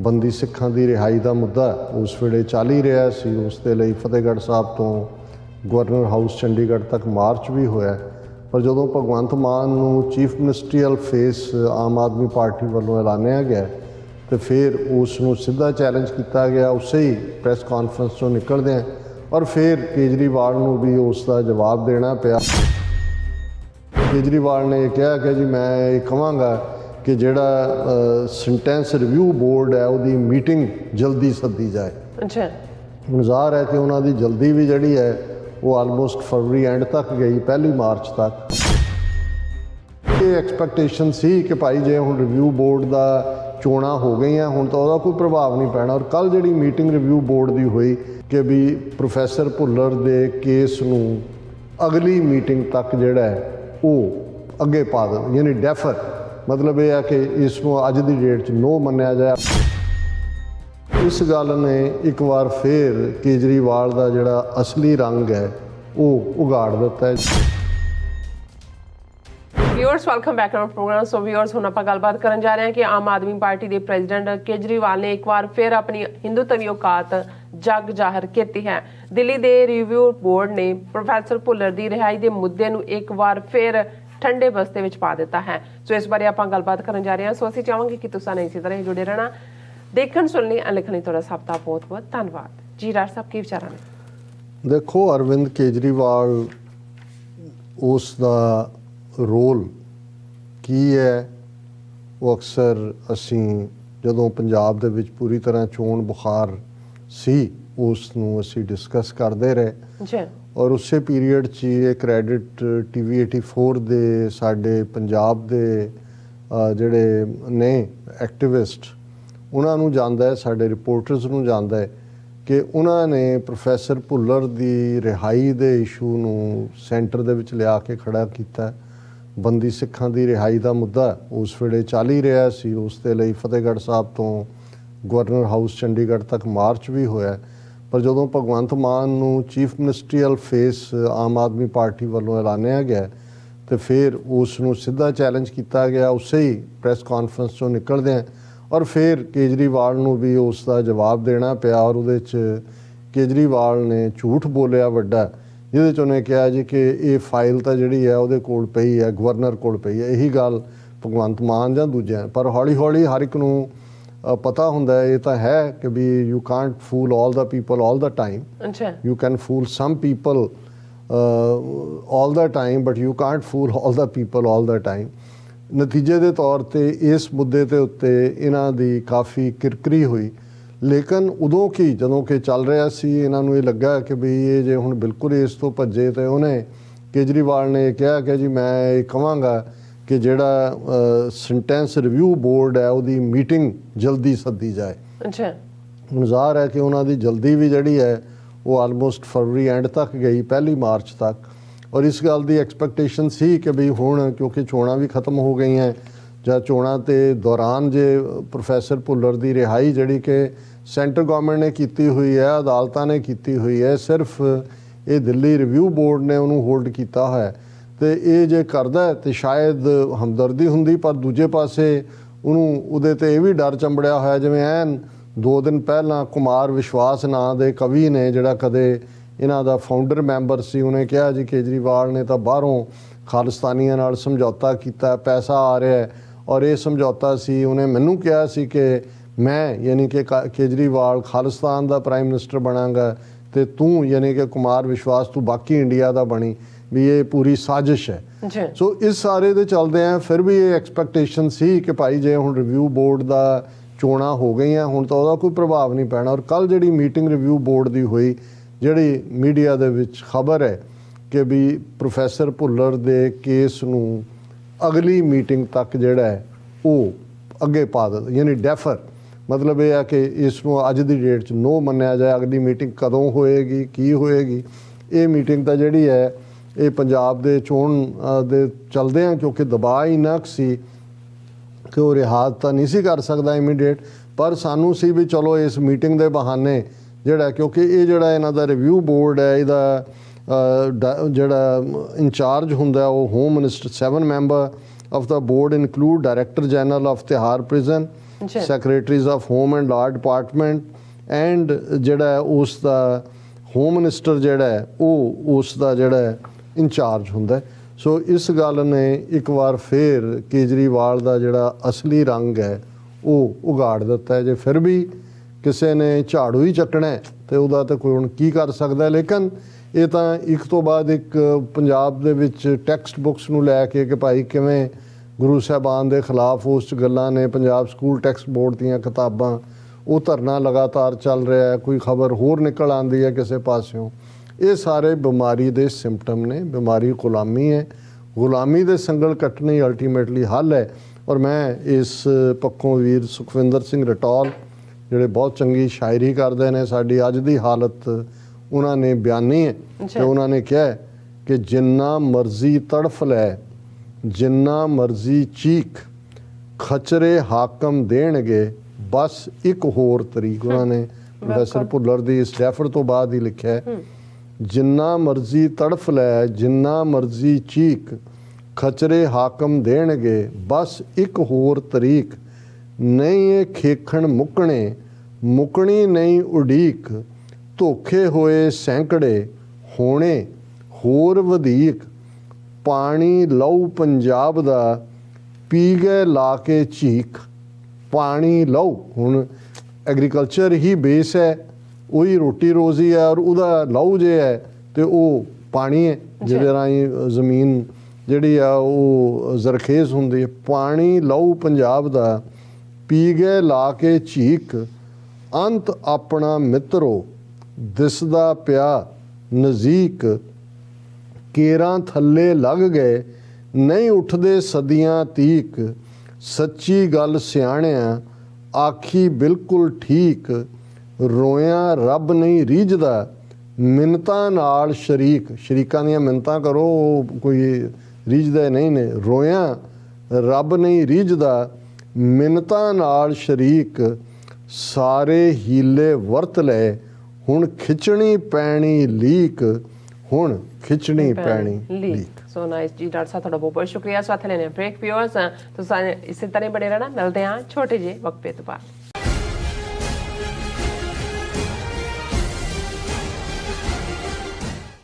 ਬੰਦੀ ਸਿੱਖਾਂ ਦੀ ਰਿਹਾਈ ਦਾ ਮੁੱਦਾ ਉਸ ਵੇਲੇ ਚੱਲ ਹੀ ਰਿਹਾ ਸੀ। ਉਸ ਦੇ ਲਈ ਫਤਿਹਗੜ੍ਹ ਸਾਹਿਬ ਤੋਂ ਗਵਰਨਰ ਹਾਊਸ ਚੰਡੀਗੜ੍ਹ ਤੱਕ ਮਾਰਚ ਵੀ ਹੋਇਆ, ਪਰ ਜਦੋਂ ਭਗਵੰਤ ਮਾਨ ਨੂੰ ਚੀਫ ਮਿਨਿਸਟਰੀਅਲ ਫੇਸ ਆਮ ਆਦਮੀ ਪਾਰਟੀ ਵੱਲੋਂ ਐਲਾਨਿਆ ਗਿਆ ਤੇ ਫਿਰ ਉਸ ਨੂੰ ਸਿੱਧਾ ਚੈਲੰਜ ਕੀਤਾ ਗਿਆ ਉਸੇ ਹੀ ਪ੍ਰੈਸ ਕਾਨਫਰੰਸ ਤੋਂ ਨਿਕਲਦਿਆਂ, ਔਰ ਫਿਰ ਕੇਜਰੀਵਾਲ ਨੂੰ ਵੀ ਉਸ ਦਾ ਜਵਾਬ ਦੇਣਾ ਪਿਆ। ਕੇਜਰੀਵਾਲ ਨੇ ਇਹ ਕਿਹਾ ਕਿ ਜੀ ਮੈਂ ਇਹ ਕਹਾਂਗਾ ਕਿ ਜਿਹੜਾ ਸੈਂਟੈਂਸ ਰਿਵਿਊ ਬੋਰਡ ਹੈ ਉਹਦੀ ਮੀਟਿੰਗ ਜਲਦੀ ਸੱਦੀ ਜਾਏ। ਅੱਛਾ, ਹੁਣ ਜ਼ਾਹਰ ਹੈ ਕਿ ਉਹਨਾਂ ਦੀ ਜਲਦੀ ਵੀ ਜਿਹੜੀ ਹੈ ਉਹ ਆਲਮੋਸਟ ਫਰਵਰੀ ਐਂਡ ਤੱਕ ਗਈ, ਪਹਿਲੀ ਮਾਰਚ ਤੱਕ। ਇਹ ਐਕਸਪੈਕਟੇਸ਼ਨ ਸੀ ਕਿ ਭਾਈ ਜੇ ਹੁਣ ਰਿਵਿਊ ਬੋਰਡ ਦਾ ਚੋਣਾਂ ਹੋ ਗਈਆਂ ਹੁਣ ਤਾਂ ਉਹਦਾ ਕੋਈ ਪ੍ਰਭਾਵ ਨਹੀਂ ਪੈਣਾ। ਔਰ ਕੱਲ੍ਹ ਜਿਹੜੀ ਮੀਟਿੰਗ ਰਿਵਿਊ ਬੋਰਡ ਦੀ ਹੋਈ ਕਿ ਵੀ ਪ੍ਰੋਫੈਸਰ ਭੁੱਲਰ ਦੇ ਕੇਸ ਨੂੰ ਅਗਲੀ ਮੀਟਿੰਗ ਤੱਕ ਜਿਹੜਾ ਹੈ ਉਹ ਅੱਗੇ ਪਾ ਦੇਣ, ਯਾਨੀ ਡੈਫਰ, ਮਤਲਬ ਇਹ ਹੈ ਕਿ ਇਸ ਨੂੰ ਅੱਜ ਦੀ ਡੇਟ 'ਚ ਨੋ ਮੰਨਿਆ ਜਾਏ। ਇਸ ਗੱਲ ਨੇ ਇੱਕ ਵਾਰ ਫਿਰ ਕੇਜਰੀਵਾਲ ਦਾ ਜਿਹੜਾ ਅਸਲੀ ਰੰਗ ਹੈ ਉਹ ਉਗਾੜ ਦਿੱਤਾ ਹੈ। Viewers welcome back to our program. So viewers ਹੁਣ ਆਪਾਂ ਗੱਲਬਾਤ ਕਰਨ ਜਾ ਰਹੇ ਹਾਂ ਕਿ ਆਮ ਆਦਮੀ ਪਾਰਟੀ ਦੇ ਪ੍ਰੈਜ਼ੀਡੈਂਟ ਕੇਜਰੀਵਾਲ ਨੇ ਇੱਕ ਵਾਰ ਫਿਰ ਆਪਣੀ ਹਿੰਦੂਤਵੀ ਔਕਾਤ ਜਗ ਜ਼ਾਹਰ ਕੀਤੀ ਹੈ। ਦਿੱਲੀ ਦੇ ਰਿਵਿਊ ਬੋਰਡ ਨੇ ਪ੍ਰੋਫੈਸਰ ਭੁੱਲਰ ਦੀ ਰਿਹਾਈ ਦੇ ਮੁੱਦੇ ਨੂੰ ਇੱਕ ਵਾਰ ਫਿਰ ਠੰਡੇ ਬਸਤੇ ਵਿੱਚ ਪਾ ਦਿੱਤਾ ਹੈ। ਸੋ ਇਸ ਬਾਰੇ ਆਪਾਂ ਗੱਲਬਾਤ ਕਰਨ ਜਾ ਰਹੇ ਹਾਂ। ਸੋ ਅਸੀਂ ਚਾਹਾਂਗੇ ਕਿ ਤੁਸੀਂ ਇਸੇ ਤਰ੍ਹਾਂ ਹੀ ਜੁੜੇ ਰਹਿਣਾ। ਦੇਖਣ ਸੁਣਨ ਲਈ ਲਿਖਣ ਲਈ ਤੁਹਾਡਾ ਸਭ ਦਾ ਬਹੁਤ ਬਹੁਤ ਧੰਨਵਾਦ ਜੀ। ਰਾਜ ਸਾਹਿਬ ਕੀ ਵਿਚਾਰਾਂ ਨੇ? ਦੇਖੋ, ਅਰਵਿੰਦ ਕੇਜਰੀਵਾਲ ਉਸ ਦਾ ਰੋਲ ਕੀ ਹੈ ਉਹ ਅਕਸਰ ਅਸੀਂ ਜਦੋਂ ਪੰਜਾਬ ਦੇ ਵਿੱਚ ਪੂਰੀ ਤਰ੍ਹਾਂ ਚੋਣ ਬੁਖਾਰ ਸੀ ਉਸ ਨੂੰ ਅਸੀਂ ਡਿਸਕਸ ਕਰਦੇ ਰਹੇ ਜੀ। ਔਰ ਉਸੇ ਪੀਰੀਅਡ 'ਚ ਇਹ ਕ੍ਰੈਡਿਟ TV 84 ਦੇ ਸਾਡੇ ਪੰਜਾਬ ਦੇ ਜਿਹੜੇ ਨੇ ਐਕਟਿਵਿਸਟ ਉਹਨਾਂ ਨੂੰ ਜਾਂਦਾ ਹੈ, ਸਾਡੇ ਰਿਪੋਰਟਰਸ ਨੂੰ ਜਾਂਦਾ ਹੈ ਕਿ ਉਹਨਾਂ ਨੇ ਪ੍ਰੋਫੈਸਰ ਭੁੱਲਰ ਦੀ ਰਿਹਾਈ ਦੇ ਇਸ਼ੂ ਨੂੰ ਸੈਂਟਰ ਦੇ ਵਿੱਚ ਲਿਆ ਕੇ ਖੜਾ ਕੀਤਾ। ਬੰਦੀ ਸਿੱਖਾਂ ਦੀ ਰਿਹਾਈ ਦਾ ਮੁੱਦਾ ਉਸ ਵੇਲੇ ਚੱਲ ਹੀ ਰਿਹਾ ਸੀ। ਉਸ ਦੇ ਲਈ ਫਤਿਹਗੜ੍ਹ ਸਾਹਿਬ ਤੋਂ ਗਵਰਨਰ ਹਾਊਸ ਚੰਡੀਗੜ੍ਹ ਤੱਕ ਮਾਰਚ ਵੀ ਹੋਇਆ, ਪਰ ਜਦੋਂ ਭਗਵੰਤ ਮਾਨ ਨੂੰ ਚੀਫ ਮਿਨਿਸਟਰੀਅਲ ਫੇਸ ਆਮ ਆਦਮੀ ਪਾਰਟੀ ਵੱਲੋਂ ਐਲਾਨਿਆ ਗਿਆ ਤੇ ਫਿਰ ਉਸ ਨੂੰ ਸਿੱਧਾ ਚੈਲੰਜ ਕੀਤਾ ਗਿਆ ਉਸੇ ਹੀ ਪ੍ਰੈਸ ਕਾਨਫਰੰਸ ਤੋਂ ਨਿਕਲਦਿਆਂ, ਔਰ ਫਿਰ ਕੇਜਰੀਵਾਲ ਨੂੰ ਵੀ ਉਸ ਦਾ ਜਵਾਬ ਦੇਣਾ ਪਿਆ। ਔਰ ਉਹਦੇ 'ਚ ਕੇਜਰੀਵਾਲ ਨੇ ਝੂਠ ਬੋਲਿਆ ਵੱਡਾ, ਜਿਹਦੇ 'ਚ ਉਹਨੇ ਕਿਹਾ ਜੀ ਕਿ ਇਹ ਫਾਈਲ ਤਾਂ ਜਿਹੜੀ ਹੈ ਉਹਦੇ ਕੋਲ ਪਈ ਹੈ, ਗਵਰਨਰ ਕੋਲ ਪਈ ਹੈ। ਇਹੀ ਗੱਲ ਭਗਵੰਤ ਮਾਨ ਜਾਂ ਦੂਜਿਆਂ, ਪਰ ਹੌਲੀ ਹੌਲੀ ਹਰ ਇੱਕ ਨੂੰ ਪਤਾ ਹੁੰਦਾ ਇਹ ਤਾਂ ਹੈ ਕਿ ਵੀ you can't fool all the people all the time. ਅੱਛਾ, you can fool some people all the time but you can't fool all the people all the time. ਨਤੀਜੇ ਦੇ ਤੌਰ 'ਤੇ ਇਸ ਮੁੱਦੇ ਦੇ ਉੱਤੇ ਇਹਨਾਂ ਦੀ ਕਾਫੀ ਕਿਰਕਰੀ ਹੋਈ, ਲੇਕਿਨ ਉਦੋਂ ਕੀ ਜਦੋਂ ਕਿ ਚੱਲ ਰਿਹਾ ਸੀ ਇਹਨਾਂ ਨੂੰ ਇਹ ਲੱਗਾ ਕਿ ਵੀ ਇਹ ਜੇ ਹੁਣ ਬਿਲਕੁਲ ਇਸ ਤੋਂ ਭੱਜੇ ਤਾਂ ਉਹਨੇ ਕੇਜਰੀਵਾਲ ਨੇ ਕਿਹਾ ਕਿ ਜੀ ਮੈਂ ਇਹ ਕਹਾਂਗਾ ਕਿ ਜਿਹੜਾ ਸੈਂਟੈਂਸ ਰਿਵਿਊ ਬੋਰਡ ਹੈ ਉਹਦੀ ਮੀਟਿੰਗ ਜਲਦੀ ਸੱਦੀ ਜਾਏ। ਅੱਛਾ, ਹੁਣ ਜ਼ਾਹਰ ਹੈ ਕਿ ਉਹਨਾਂ ਦੀ ਜਲਦੀ ਵੀ ਜਿਹੜੀ ਹੈ ਉਹ ਆਲਮੋਸਟ ਫਰਵਰੀ ਐਂਡ ਤੱਕ ਗਈ, ਪਹਿਲੀ ਮਾਰਚ ਤੱਕ। ਔਰ ਇਸ ਗੱਲ ਦੀ ਐਕਸਪੈਕਟੇਸ਼ਨ ਸੀ ਕਿ ਵੀ ਹੁਣ ਕਿਉਂਕਿ ਚੋਣਾਂ ਵੀ ਖਤਮ ਹੋ ਗਈਆਂ ਜਾਂ ਚੋਣਾਂ ਦੇ ਦੌਰਾਨ ਜੇ ਪ੍ਰੋਫੈਸਰ ਭੁੱਲਰ ਦੀ ਰਿਹਾਈ ਜਿਹੜੀ ਕਿ ਸੈਂਟਰ ਗਵਰਨਮੈਂਟ ਨੇ ਕੀਤੀ ਹੋਈ ਹੈ, ਅਦਾਲਤਾਂ ਨੇ ਕੀਤੀ ਹੋਈ ਹੈ, ਸਿਰਫ ਇਹ ਦਿੱਲੀ ਰਿਵਿਊ ਬੋਰਡ ਨੇ ਉਹਨੂੰ ਹੋਲਡ ਕੀਤਾ ਹੋਇਆ, ਤੇ ਇਹ ਜੇ ਕਰਦਾ ਤੇ ਸ਼ਾਇਦ ਹਮਦਰਦੀ ਹੁੰਦੀ। ਪਰ ਦੂਜੇ ਪਾਸੇ ਉਹਨੂੰ ਉਹਦੇ 'ਤੇ ਇਹ ਵੀ ਡਰ ਚੰਬੜਿਆ ਹੋਇਆ, ਜਿਵੇਂ ਐਨ 2 ਦਿਨ ਪਹਿਲਾਂ ਕੁਮਾਰ ਵਿਸ਼ਵਾਸ ਨਾਂ ਦੇ ਕਵੀ ਨੇ ਜਿਹੜਾ ਕਦੇ ਇਹਨਾਂ ਦਾ ਫਾਊਂਡਰ ਮੈਂਬਰ ਸੀ, ਉਹਨੇ ਕਿਹਾ ਜੀ ਕੇਜਰੀਵਾਲ ਨੇ ਤਾਂ ਬਾਹਰੋਂ ਖਾਲਿਸਤਾਨੀਆਂ ਨਾਲ ਸਮਝੌਤਾ ਕੀਤਾ, ਪੈਸਾ ਆ ਰਿਹਾ, ਔਰ ਇਹ ਸਮਝੌਤਾ ਸੀ ਉਹਨੇ ਮੈਨੂੰ ਕਿਹਾ ਸੀ ਕਿ ਮੈਂ ਯਾਨੀ ਕਿ ਕੇਜਰੀਵਾਲ ਖਾਲਿਸਤਾਨ ਦਾ ਪ੍ਰਾਈਮ ਮਿਨਿਸਟਰ ਬਣਾਂਗਾ ਤੇ ਤੂੰ ਯਾਨੀ ਕਿ ਕੁਮਾਰ ਵਿਸ਼ਵਾਸ ਤੂੰ ਬਾਕੀ ਇੰਡੀਆ ਦਾ ਬਣੀ, ਵੀ ਇਹ ਪੂਰੀ ਸਾਜ਼ਿਸ਼ ਹੈ। ਸੋ ਇਸ ਸਾਰੇ ਦੇ ਚੱਲਦੇ ਆ ਫਿਰ ਵੀ ਇਹ ਐਕਸਪੈਕਟੇਸ਼ਨ ਸੀ ਕਿ ਭਾਈ ਜੇ ਹੁਣ ਰਿਵਿਊ ਬੋਰਡ ਦਾ ਚੋਣਾਂ ਹੋ ਗਈਆਂ ਹੁਣ ਤਾਂ ਉਹਦਾ ਕੋਈ ਪ੍ਰਭਾਵ ਨਹੀਂ ਪੈਣਾ। ਔਰ ਕੱਲ੍ਹ ਜਿਹੜੀ ਮੀਟਿੰਗ ਰਿਵਿਊ ਬੋਰਡ ਦੀ ਹੋਈ, ਜਿਹੜੀ ਮੀਡੀਆ ਦੇ ਵਿੱਚ ਖਬਰ ਹੈ ਕਿ ਵੀ ਪ੍ਰੋਫੈਸਰ ਭੁੱਲਰ ਦੇ ਕੇਸ ਨੂੰ ਅਗਲੀ ਮੀਟਿੰਗ ਤੱਕ ਜਿਹੜਾ ਹੈ ਉਹ ਅੱਗੇ ਪਾ ਦੇ, ਯਾਨੀ ਡੈਫਰ, ਮਤਲਬ ਇਹ ਹੈ ਕਿ ਇਸ ਨੂੰ ਅੱਜ ਦੀ ਡੇਟ 'ਚ ਨੋ ਮੰਨਿਆ ਜਾਏ। ਅਗਲੀ ਮੀਟਿੰਗ ਕਦੋਂ ਹੋਏਗੀ, ਕੀ ਹੋਏਗੀ? ਇਹ ਮੀਟਿੰਗ ਤਾਂ ਜਿਹੜੀ ਹੈ ਇਹ ਪੰਜਾਬ ਦੇ ਚੋਣ ਦੇ ਚਲਦੇ ਆ, ਕਿਉਂਕਿ ਦਬਾਅ ਇੰਨਾ ਕੁ ਸੀ ਕਿ ਉਹ ਰਿਹਾ ਤਾਂ ਨਹੀਂ ਸੀ ਕਰ ਸਕਦਾ ਇਮੀਡੀਏਟ, ਪਰ ਸਾਨੂੰ ਸੀ ਵੀ ਚਲੋ ਇਸ ਮੀਟਿੰਗ ਦੇ ਬਹਾਨੇ ਜਿਹੜਾ, ਕਿਉਂਕਿ ਇਹ ਜਿਹੜਾ ਇਹਨਾਂ ਦਾ ਰਿਵਿਊ ਬੋਰਡ ਹੈ ਇਹਦਾ ਜਿਹੜਾ ਇੰਚਾਰਜ ਹੁੰਦਾ ਉਹ home minister. 7 member of the board include Director General of Tihar Prison, ਜੀ। ਸੈਕਟਰੀਜ਼ ਆਫ ਹੋਮ ਐਂਡ ਲਾ ਡਿਪਾਰਟਮੈਂਟ ਐਂਡ ਜਿਹੜਾ ਹੈ ਉਸ ਦਾ ਹੋਮ ਮਿਨਿਸਟਰ ਜਿਹੜਾ ਹੈ ਉਹ ਉਸ ਦਾ ਜਿਹੜਾ ਹੈ ਇੰਚਾਰਜ ਹੁੰਦਾ ਹੈ। ਸੋ ਇਸ ਗੱਲ ਨੇ ਇੱਕ ਵਾਰ ਫਿਰ ਕੇਜਰੀਵਾਲ ਦਾ ਜਿਹੜਾ ਅਸਲੀ ਰੰਗ ਹੈ ਉਹ ਉਗਾੜ ਦਿੱਤਾ ਹੈ। ਜੇ ਫਿਰ ਵੀ ਕਿਸੇ ਨੇ ਝਾੜੂ ਹੀ ਚੱਕਣਾ ਹੈ ਤੇ ਉਹਦਾ ਤਾਂ ਕੋਈ ਹੁਣ ਕੀ ਕਰ ਸਕਦਾ ਹੈ। ਲੇਕਿਨ ਇਹ ਤਾਂ ਇੱਕ ਤੋਂ ਬਾਅਦ ਇੱਕ ਪੰਜਾਬ ਦੇ ਵਿੱਚ ਟੈਕਸਟ ਬੁੱਕਸ ਨੂੰ ਲੈ ਕੇ ਕਿ ਭਾਈ ਕਿਵੇਂ ਗੁਰੂ ਸਾਹਿਬਾਨ ਦੇ ਖਿਲਾਫ ਉਸ 'ਚ ਗੱਲਾਂ ਨੇ, ਪੰਜਾਬ ਸਕੂਲ ਟੈਕਸਟ ਬੋਰਡ ਦੀਆਂ ਕਿਤਾਬਾਂ, ਉਹ ਧਰਨਾ ਲਗਾਤਾਰ ਚੱਲ ਰਿਹਾ ਹੈ, ਕੋਈ ਖਬਰ ਹੋਰ ਨਿਕਲ ਆਉਂਦੀ ਹੈ ਕਿਸੇ ਪਾਸਿਓਂ। ਇਹ ਸਾਰੇ ਬਿਮਾਰੀ ਦੇ ਸਿੰਪਟਮ ਨੇ। ਬਿਮਾਰੀ ਗੁਲਾਮੀ ਹੈ, ਗੁਲਾਮੀ ਦੇ ਸੰਗਲ ਕੱਟਣੇ ਹੀ ਅਲਟੀਮੇਟਲੀ ਹੱਲ ਹੈ। ਔਰ ਮੈਂ ਇਸ ਪੱਖੋਂ ਵੀਰ ਸੁਖਵਿੰਦਰ ਸਿੰਘ ਰਟੌਲ ਜਿਹੜੇ ਬਹੁਤ ਚੰਗੀ ਸ਼ਾਇਰੀ ਕਰਦੇ ਨੇ, ਸਾਡੀ ਅੱਜ ਦੀ ਹਾਲਤ ਉਹਨਾਂ ਨੇ ਬਿਆਨੀ ਹੈ ਤੇ ਉਹਨਾਂ ਨੇ ਕਿਹਾ ਹੈ ਕਿ ਜਿੰਨਾ ਮਰਜ਼ੀ ਤੜਫ ਲੈ, ਜਿੰਨਾ ਮਰਜ਼ੀ ਚੀਖ, ਖਚਰੇ ਹਾਕਮ ਦੇਣਗੇ ਬਸ ਇੱਕ ਹੋਰ ਤਰੀਕ। ਉਹਨਾਂ ਨੇ ਪ੍ਰੋਫੈਸਰ ਭੁੱਲਰ ਦੀ ਇਸ ਰੈਫਰ ਤੋਂ ਬਾਅਦ ਹੀ ਲਿਖਿਆ ਹੈ, ਜਿੰਨਾ ਮਰਜ਼ੀ ਤੜਫ ਲੈ, ਜਿੰਨਾ ਮਰਜ਼ੀ ਚੀਕ, ਖਚਰੇ ਹਾਕਮ ਦੇਣਗੇ ਬਸ ਇੱਕ ਹੋਰ ਤਰੀਕ। ਨਹੀਂ ਇਹ ਖੇਖਣ ਮੁੱਕਣੇ, ਮੁੱਕਣੀ ਨਹੀਂ ਉਡੀਕ, ਧੋਖੇ ਹੋਏ ਸੈਂਕੜੇ, ਹੋਣੇ ਹੋਰ ਵਧੀਕ। ਪਾਣੀ ਲਹੂ ਪੰਜਾਬ ਦਾ, ਪੀ ਗਏ ਲਾ ਕੇ ਝੀਕ। ਪਾਣੀ ਲਹੂ, ਹੁਣ ਐਗਰੀਕਲਚਰ ਹੀ ਬੇਸ ਹੈ, ਉਹੀ ਰੋਟੀ ਰੋਜ਼ੀ ਹੈ, ਔਰ ਉਹਦਾ ਲਹੂ ਜੇ ਹੈ ਤੇ ਉਹ ਪਾਣੀ ਹੈ ਜਿਹਦੇ ਰਾਹੀਂ ਜ਼ਮੀਨ ਜਿਹੜੀ ਆ ਉਹ ਜ਼ਰਖੇਜ਼ ਹੁੰਦੀ ਹੈ। ਪਾਣੀ ਲਹੂ ਪੰਜਾਬ ਦਾ, ਪੀ ਗਏ ਲਾ ਕੇ ਝੀਕ। ਅੰਤ ਆਪਣਾ ਮਿੱਤਰੋ, ਦਿਸਦਾ ਪਿਆ ਨਜ਼ੀਕ। ਕੇਰਾਂ ਥੱਲੇ ਲੱਗ ਗਏ, ਨਹੀਂ ਉੱਠਦੇ ਸਦੀਆਂ ਤੀਕ। ਸੱਚੀ ਗੱਲ ਸਿਆਣਿਆ, ਆਖੀ ਬਿਲਕੁਲ ਠੀਕ। ਰੋਇਆਂ ਰੱਬ ਨਹੀਂ ਰੀਝਦਾ, ਮਿੰਨਤਾਂ ਨਾਲ ਸ਼ਰੀਕ। ਸ਼ਰੀਕਾਂ ਦੀਆਂ ਮਿੰਨਤਾਂ ਕਰੋ, ਉਹ ਕੋਈ ਰੀਝਦੇ ਨਹੀਂ ਨੇ। ਰੋਇਆਂ ਰੱਬ ਨਹੀਂ ਰੀਝਦਾ, ਮਿੰਨਤਾਂ ਨਾਲ ਸ਼ਰੀਕ। ਸਾਰੇ ਹੀਲੇ ਵਰਤ ਲਏ, ਹੁਣ ਖਿੱਚਣੀ ਪੈਣੀ ਲੀਕ। ਹੁਣ ਖਿੱਚਣੀ ਪੈਣੀ ਲੀਕ। ਸੋ ਨਾਈਸ ਜੀ ਡਾਕਟਰ ਸਾਹਿਬ, ਤੁਹਾਡਾ ਬਹੁਤ ਬਹੁਤ ਸ਼ੁਕਰੀਆ। ਸਾਥ ਲੈਣੇ ਬ੍ਰੇਕ ਪਿਓਰਸ ਤੁਸੀਂ ਇਸੇ ਤਰ੍ਹਾਂ ਬਣੇ ਰਹਿਣਾ। ਮਿਲਦੇ ਹਾਂ ਛੋਟੇ ਜਿਹੇ ਵਕਫੇ ਤੋਂ ਬਾਅਦ।